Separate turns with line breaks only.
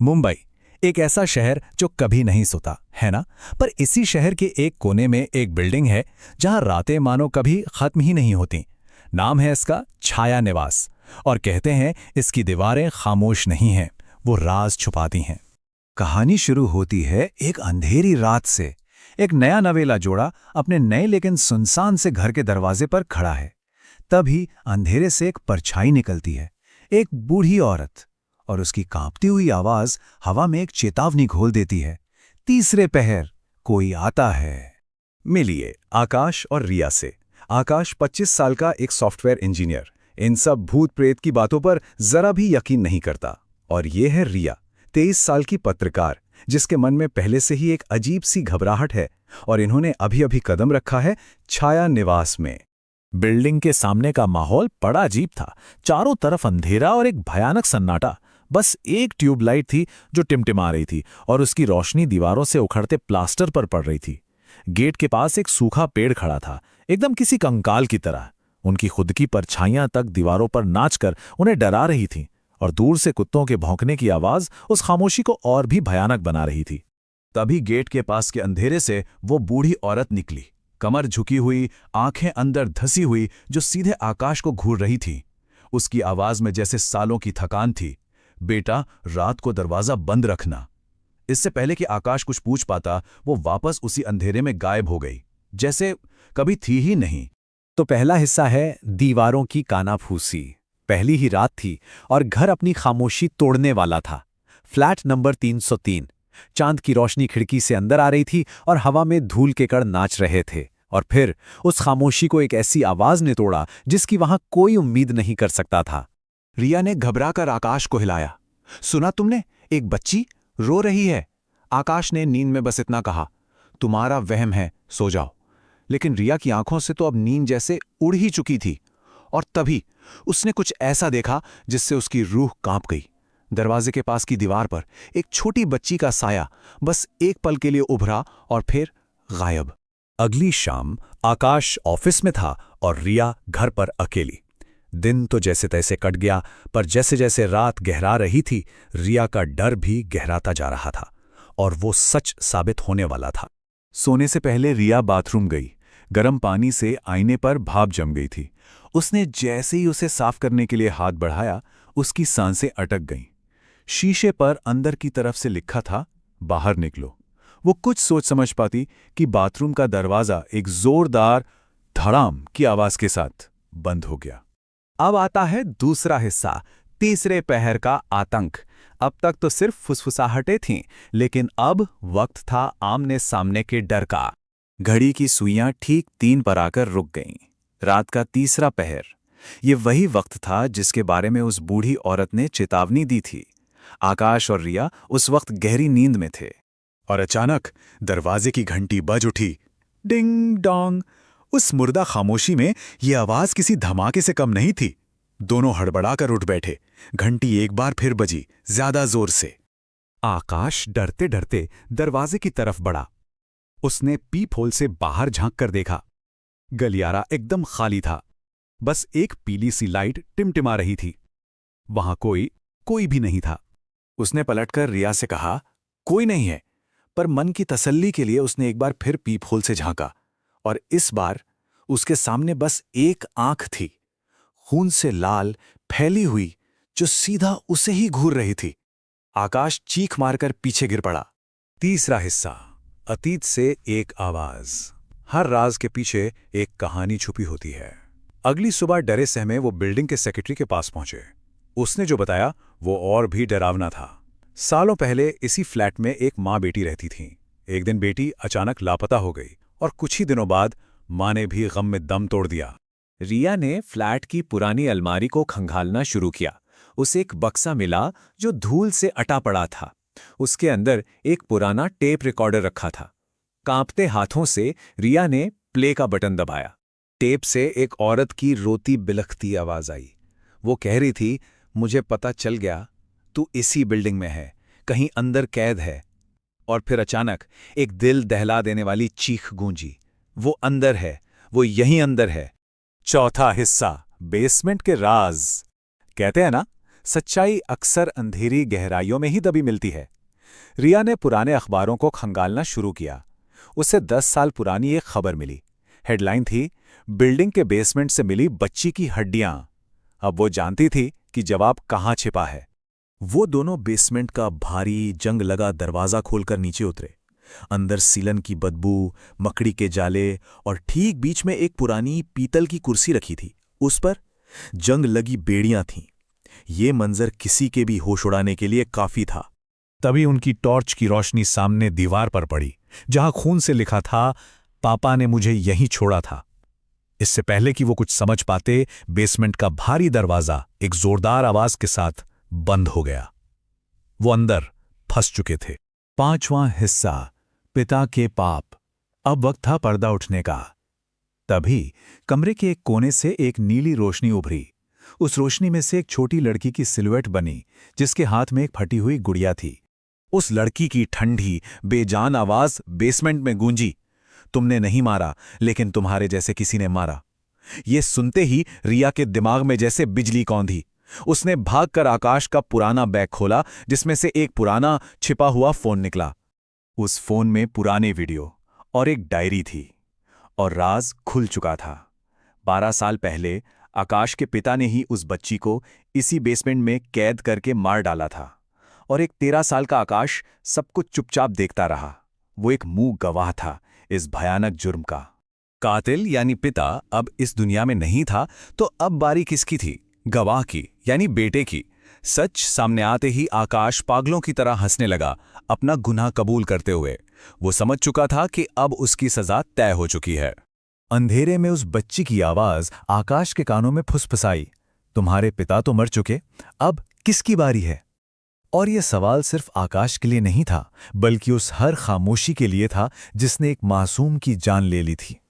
मुंबई, एक ऐसा शहर जो कभी नहीं सोता, है ना? पर इसी शहर के एक कोने में एक बिल्डिंग है जहां रातें मानो कभी खत्म ही नहीं होती। नाम है इसका छाया निवास। और कहते हैं इसकी दीवारें खामोश नहीं हैं, वो राज छुपाती हैं। कहानी शुरू होती है एक अंधेरी रात से। एक नया नवेला जोड़ा अपने नए लेकिन सुनसान से घर के दरवाजे पर खड़ा है। तभी अंधेरे से एक परछाई निकलती है, एक बूढ़ी औरत, और उसकी कांपती हुई आवाज हवा में एक चेतावनी घोल देती है। तीसरे पहर, कोई आता है।
मिलिए आकाश और रिया से। आकाश 25 साल का एक सॉफ्टवेयर इंजीनियर, इन सब भूत प्रेत की बातों पर जरा भी यकीन नहीं करता। और ये है रिया, 23 साल की पत्रकार, जिसके मन में पहले से ही एक अजीब सी घबराहट है। और इन्होंने अभी अभी कदम रखा है छाया निवास में।
बिल्डिंग के सामने का माहौल बड़ा अजीब था। चारों तरफ अंधेरा और एक भयानक सन्नाटा। बस एक ट्यूबलाइट थी जो टिमटिमा रही थी और उसकी रोशनी दीवारों से उखड़ते प्लास्टर पर पड़ रही थी। गेट के पास एक सूखा पेड़ खड़ा था, एकदम किसी कंकाल की तरह। उनकी खुद की परछाइयां तक दीवारों पर नाचकर उन्हें डरा रही थीं, और दूर से कुत्तों के भौंकने की आवाज उस खामोशी को और भी भयानक बना रही थी।
तभी गेट के पास के अंधेरे से वो बूढ़ी औरत निकली, कमर झुकी हुई, आंखें अंदर धसी हुई, जो सीधे आकाश को घूर रही थी। उसकी आवाज में जैसे सालों की थकान थी। बेटा, रात को दरवाजा बंद रखना। इससे पहले कि आकाश कुछ पूछ पाता, वो वापस उसी अंधेरे में गायब हो गई, जैसे कभी थी ही नहीं।
तो पहला हिस्सा है दीवारों की कानाफूसी। पहली ही रात थी और घर अपनी खामोशी तोड़ने वाला था। Flat number 303। चांद की रोशनी खिड़की से अंदर आ रही थी और हवा में धूल के कण नाच रहे थे। और फिर उस खामोशी को एक ऐसी आवाज ने तोड़ा जिसकी वहां कोई उम्मीद नहीं कर सकता था।
रिया ने घबराकर आकाश को हिलाया। सुना तुमने? एक बच्ची रो रही है। आकाश ने नींद में बस इतना कहा, तुम्हारा वहम है, सो जाओ। लेकिन रिया की आंखों से तो अब नींद जैसे उड़ ही चुकी थी। और तभी उसने कुछ ऐसा देखा जिससे उसकी रूह कांप गई। दरवाजे के पास की दीवार पर एक छोटी बच्ची का साया बस एक पल के लिए उभरा और फिर गायब।
अगली शाम आकाश ऑफिस में था और रिया घर पर अकेली। दिन तो जैसे तैसे कट गया, पर जैसे जैसे रात गहरा रही थी, रिया का डर भी गहराता जा रहा था, और वो सच साबित होने वाला था।
सोने से पहले रिया बाथरूम गई। गर्म पानी से आईने पर भाप जम गई थी। उसने जैसे ही उसे साफ करने के लिए हाथ बढ़ाया, उसकी सांसें अटक गईं। शीशे पर अंदर की तरफ से लिखा था, बाहर निकलो। वो कुछ सोच समझ पाती कि बाथरूम का दरवाजा एक जोरदार धड़ाम की आवाज के साथ बंद हो गया।
अब आता है दूसरा हिस्सा, तीसरे पहर का आतंक। अब तक तो सिर्फ फुसफुसाहटें थीं, लेकिन अब वक्त था आमने सामने के डर का। घड़ी की सुइयां ठीक 3 पर आकर रुक गईं। रात का तीसरा पहर। ये वही वक्त था जिसके बारे में उस बूढ़ी औरत ने चेतावनी दी थी। आकाश और रिया उस वक्त गहरी नींद में थे।
और अचानक दरवाजे की घंटी बज उठी। Ding dong. उस मुर्दा खामोशी में ये आवाज किसी धमाके से कम नहीं थी। दोनों हड़बड़ाकर उठ बैठे। घंटी एक बार फिर बजी, ज्यादा जोर से।
आकाश डरते डरते दरवाजे की तरफ बढ़ा। उसने पीप होल से बाहर झांक कर देखा। गलियारा एकदम खाली था। बस एक पीली सी लाइट टिमटिमा रही थी। वहां कोई भी नहीं था।
उसने पलटकर रिया से कहा, कोई नहीं है। पर मन की तसल्ली के लिए उसने एक बार फिर पीप होल से झांका, और इस बार उसके सामने बस एक आंख थी, खून से लाल, फैली हुई, जो सीधा उसे ही घूर रही थी। आकाश चीख मारकर पीछे गिर पड़ा। तीसरा हिस्सा, अतीत से एक आवाज। हर राज के पीछे एक कहानी छुपी होती है। अगली सुबह डरे सहमे वो बिल्डिंग के सेक्रेटरी के पास पहुंचे। उसने जो बताया वो और भी डरावना था। सालों पहले इसी फ्लैट में एक माँ बेटी रहती थीं। एक दिन बेटी अचानक लापता हो गई, और कुछ ही दिनों बाद माँ ने भी गम में दम तोड़ दिया।
रिया ने फ्लैट की पुरानी अलमारी को खंगालना शुरू किया। उसे एक बक्सा मिला जो धूल से अटा पड़ा था। उसके अंदर एक पुराना टेप रिकॉर्डर रखा था। कांपते हाथों से रिया ने प्ले का बटन दबाया।
टेप से एक औरत की रोती बिलखती आवाज आई। वो कह रही थी, मुझे पता चल गया, तू इसी बिल्डिंग में है, कहीं अंदर कैद है। और फिर अचानक एक दिल दहला देने वाली चीख गूंजी, वो अंदर है, वो यहीं अंदर है।
चौथा हिस्सा, बेसमेंट के राज। कहते हैं ना, सच्चाई अक्सर अंधेरी गहराइयों में ही दबी मिलती है। रिया ने पुराने अखबारों को खंगालना शुरू किया। उसे 10 साल पुरानी एक खबर मिली। हेडलाइन थी, बिल्डिंग के बेसमेंट से मिली बच्ची की हड्डियां। अब वो जानती थी कि जवाब कहाँ छिपा है।
वो दोनों बेसमेंट का भारी जंग लगा दरवाजा खोलकर नीचे उतरे। अंदर सीलन की बदबू, मकड़ी के जाले और ठीक बीच में एक पुरानी पीतल की कुर्सी रखी थी। उस पर जंग लगी बेड़ियां थीं। ये मंजर किसी के भी होश उड़ाने के लिए काफी था।
तभी उनकी टॉर्च की रोशनी सामने दीवार पर पड़ी, जहां खून से लिखा था, पापा ने मुझे यहीं छोड़ा था। इससे पहले कि वो कुछ समझ पाते, बेसमेंट का भारी दरवाजा एक जोरदार आवाज के साथ बंद हो गया। वो अंदर फंस चुके थे। 5वां हिस्सा, पिता के पाप। अब वक्त था पर्दा उठने का। तभी कमरे के एक कोने से एक नीली रोशनी उभरी। उस रोशनी में से एक छोटी लड़की की सिलुएट बनी, जिसके हाथ में एक फटी हुई गुड़िया थी। उस लड़की की ठंडी, बेजान आवाज बेसमेंट में गूंजी, तुमने नहीं मारा, लेकिन तुम्हारे जैसे किसी ने मारा। ये सुनते ही रिया के दिमाग में जैसे बिजली कौंधी। उसने भागकर आकाश का पुराना बैग खोला, जिसमें से एक पुराना छिपा हुआ फोन निकला। उस फोन में पुराने वीडियो और एक डायरी थी, और राज खुल चुका था। 12 साल पहले आकाश के पिता ने ही उस बच्ची को इसी बेसमेंट में कैद करके मार डाला था, और एक 13 साल का आकाश सब कुछ चुपचाप देखता रहा। वो एक मूक गवाह था इस भयानक जुर्म का। कातिल यानी पिता अब इस दुनिया में नहीं था, तो अब बारी किसकी थी? गवाह की, यानी बेटे की। सच सामने आते ही आकाश पागलों की तरह हंसने लगा, अपना गुनाह कबूल करते हुए। वो समझ चुका था कि अब उसकी सजा तय हो चुकी है। अंधेरे में उस बच्ची की आवाज आकाश के कानों में फुसफुसाई, तुम्हारे पिता तो मर चुके, अब किसकी बारी है? और यह सवाल सिर्फ आकाश के लिए नहीं था, बल्कि उस हर खामोशी के लिए था जिसने एक मासूम की जान ले ली थी।